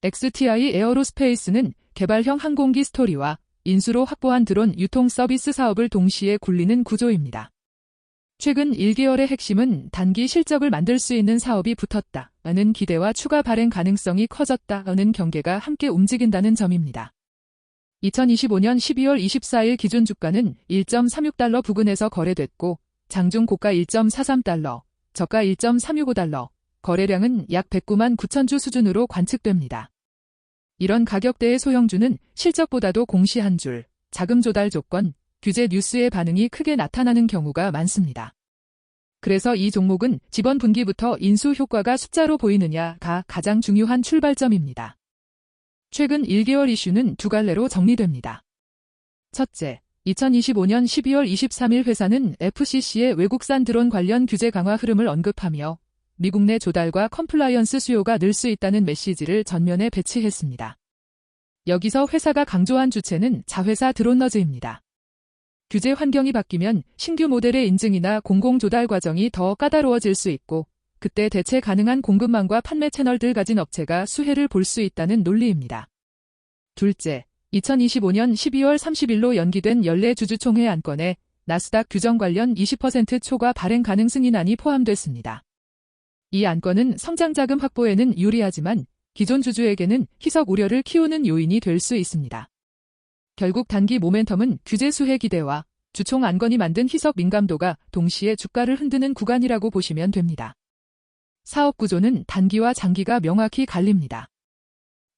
XTI 에어로스페이스는 개발형 항공기 스토리와 인수로 확보한 드론 유통 서비스 사업을 동시에 굴리는 구조입니다. 최근 1개월의 핵심은 단기 실적을 만들 수 있는 사업이 붙었다는 기대와 추가 발행 가능성이 커졌다는 경계가 함께 움직인다는 점입니다. 2025년 12월 24일 기준 주가는 1.36달러 부근에서 거래됐고 장중 고가 1.43달러, 저가 1.365달러, 거래량은 약 109만 9천 주 수준으로 관측됩니다. 이런 가격대의 소형주는 실적보다도 공시 한 줄, 자금 조달 조건, 규제 뉴스의 반응이 크게 나타나는 경우가 많습니다. 그래서 이 종목은 지번 분기부터 인수 효과가 숫자로 보이느냐가 가장 중요한 출발점입니다. 최근 1개월 이슈는 두 갈래로 정리됩니다. 첫째, 2025년 12월 23일 회사는 FCC의 외국산 드론 관련 규제 강화 흐름을 언급하며 미국 내 조달과 컴플라이언스 수요가 늘 수 있다는 메시지를 전면에 배치했습니다. 여기서 회사가 강조한 주체는 자회사 드론너즈입니다. 규제 환경이 바뀌면 신규 모델의 인증이나 공공 조달 과정이 더 까다로워질 수 있고 그때 대체 가능한 공급망과 판매 채널들 가진 업체가 수혜를 볼 수 있다는 논리입니다. 둘째, 2025년 12월 30일로 연기된 연례주주총회 안건에 나스닥 규정 관련 20% 초과 발행 가능 승인안이 포함됐습니다. 이 안건은 성장 자금 확보에는 유리하지만 기존 주주에게는 희석 우려를 키우는 요인이 될 수 있습니다. 결국 단기 모멘텀은 규제 수혜 기대와 주총 안건이 만든 희석 민감도가 동시에 주가를 흔드는 구간이라고 보시면 됩니다. 사업 구조는 단기와 장기가 명확히 갈립니다.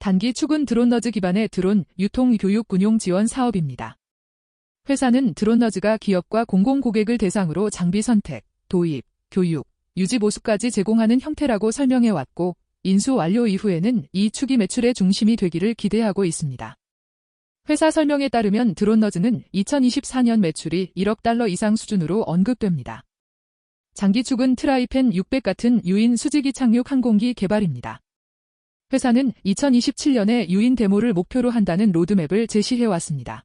단기 축은 드론너즈 기반의 드론 유통 교육 운용 지원 사업입니다. 회사는 드론너즈가 기업과 공공 고객을 대상으로 장비 선택, 도입, 교육, 유지 보수까지 제공하는 형태라고 설명해왔고 인수 완료 이후에는 이 축이 매출의 중심이 되기를 기대하고 있습니다. 회사 설명에 따르면 드론너즈는 2024년 매출이 1억 달러 이상 수준으로 언급됩니다. 장기축은 트라이펜 600 같은 유인 수직이 착륙 항공기 개발입니다. 회사는 2027년에 유인 데모를 목표로 한다는 로드맵을 제시해왔습니다.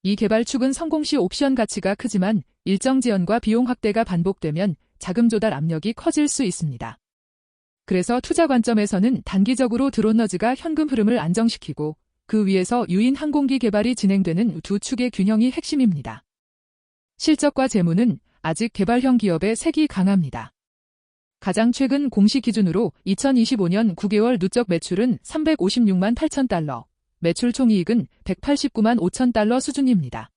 이 개발축은 성공 시 옵션 가치가 크지만 일정 지연과 비용 확대가 반복되면 자금 조달 압력이 커질 수 있습니다. 그래서 투자 관점에서는 단기적으로 드론너즈가 현금 흐름을 안정시키고 그 위에서 유인 항공기 개발이 진행되는 두 축의 균형이 핵심입니다. 실적과 재무는 아직 개발형 기업의 색이 강합니다. 가장 최근 공시 기준으로 2025년 9개월 누적 매출은 356만 8천 달러, 매출 총이익은 189만 5천 달러 수준입니다.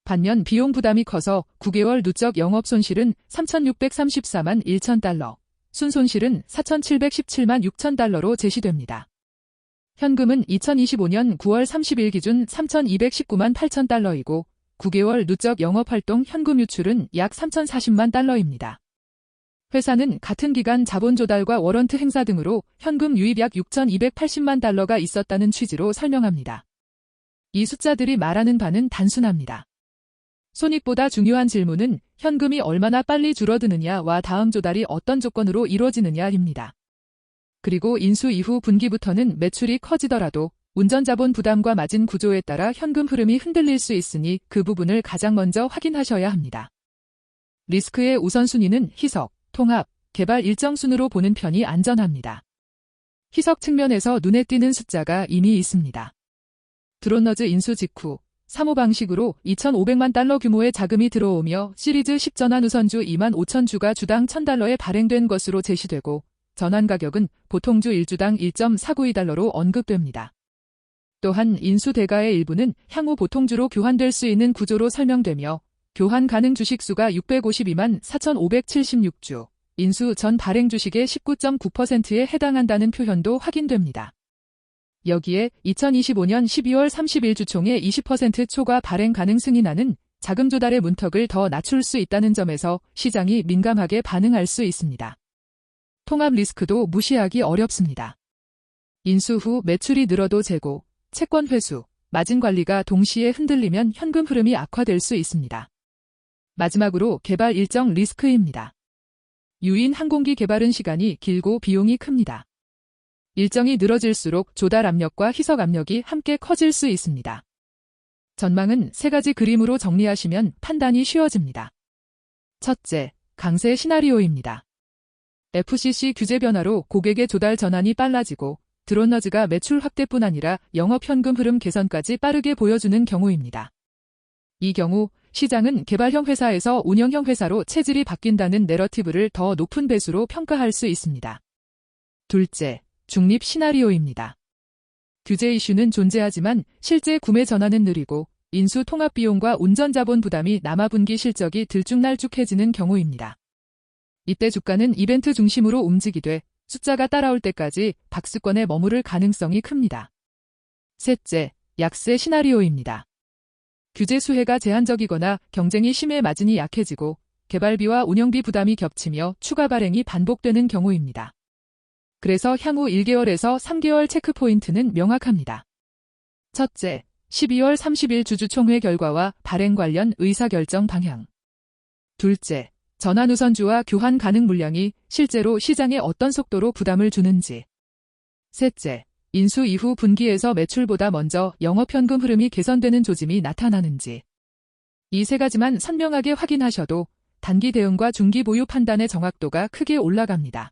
반면 비용 부담이 커서 9개월 누적 영업 손실은 3,634만 1천 달러, 순손실은 4,717만 6천 달러로 제시됩니다. 현금은 2025년 9월 30일 기준 3,219만 8천 달러이고 9개월 누적 영업활동 현금 유출은 약 3,040만 달러입니다. 회사는 같은 기간 자본 조달과 워런트 행사 등으로 현금 유입 약 6,280만 달러가 있었다는 취지로 설명합니다. 이 숫자들이 말하는 바는 단순합니다. 손익보다 중요한 질문은 현금이 얼마나 빨리 줄어드느냐와 다음 조달이 어떤 조건으로 이루어지느냐입니다. 그리고 인수 이후 분기부터는 매출이 커지더라도 운전자본 부담과 마진 구조에 따라 현금 흐름이 흔들릴 수 있으니 그 부분을 가장 먼저 확인하셔야 합니다. 리스크의 우선순위는 희석, 통합, 개발 일정 순으로 보는 편이 안전합니다. 희석 측면에서 눈에 띄는 숫자가 이미 있습니다. 드론너즈 인수 직후 사모방식으로 2,500만 달러 규모의 자금이 들어오며 시리즈 10 전환 우선주 2만 5천 주가 주당 1,000달러에 발행된 것으로 제시되고 전환 가격은 보통주 1주당 1.492달러로 언급됩니다. 또한 인수 대가의 일부는 향후 보통주로 교환될 수 있는 구조로 설명되며 교환 가능 주식수가 652만 4,576주, 인수 전 발행 주식의 19.9%에 해당한다는 표현도 확인됩니다. 여기에 2025년 12월 30일 주총의 20% 초과 발행 가능 승인안은 자금 조달의 문턱을 더 낮출 수 있다는 점에서 시장이 민감하게 반응할 수 있습니다. 통합 리스크도 무시하기 어렵습니다. 인수 후 매출이 늘어도 재고, 채권 회수, 마진 관리가 동시에 흔들리면 현금 흐름이 악화될 수 있습니다. 마지막으로 개발 일정 리스크입니다. 유인 항공기 개발은 시간이 길고 비용이 큽니다. 일정이 늘어질수록 조달 압력과 희석 압력이 함께 커질 수 있습니다. 전망은 세 가지 그림으로 정리하시면 판단이 쉬워집니다. 첫째, 강세 시나리오입니다. FCC 규제 변화로 고객의 조달 전환이 빨라지고 드론너즈가 매출 확대뿐 아니라 영업현금 흐름 개선까지 빠르게 보여주는 경우입니다. 이 경우 시장은 개발형 회사에서 운영형 회사로 체질이 바뀐다는 내러티브를 더 높은 배수로 평가할 수 있습니다. 둘째, 중립 시나리오입니다. 규제 이슈는 존재하지만 실제 구매 전환은 느리고 인수 통합 비용과 운전 자본 부담이 남아 분기 실적이 들쭉날쭉해지는 경우입니다. 이때 주가는 이벤트 중심으로 움직이되 숫자가 따라올 때까지 박스권에 머무를 가능성이 큽니다. 셋째, 약세 시나리오입니다. 규제 수혜가 제한적이거나 경쟁이 심해 마진이 약해지고 개발비와 운영비 부담이 겹치며 추가 발행이 반복되는 경우입니다. 그래서 향후 1개월에서 3개월 체크포인트는 명확합니다. 첫째, 12월 30일 주주총회 결과와 발행 관련 의사결정 방향. 둘째, 전환우선주와 교환 가능 물량이 실제로 시장에 어떤 속도로 부담을 주는지. 셋째, 인수 이후 분기에서 매출보다 먼저 영업현금 흐름이 개선되는 조짐이 나타나는지. 이 세 가지만 선명하게 확인하셔도 단기 대응과 중기 보유 판단의 정확도가 크게 올라갑니다.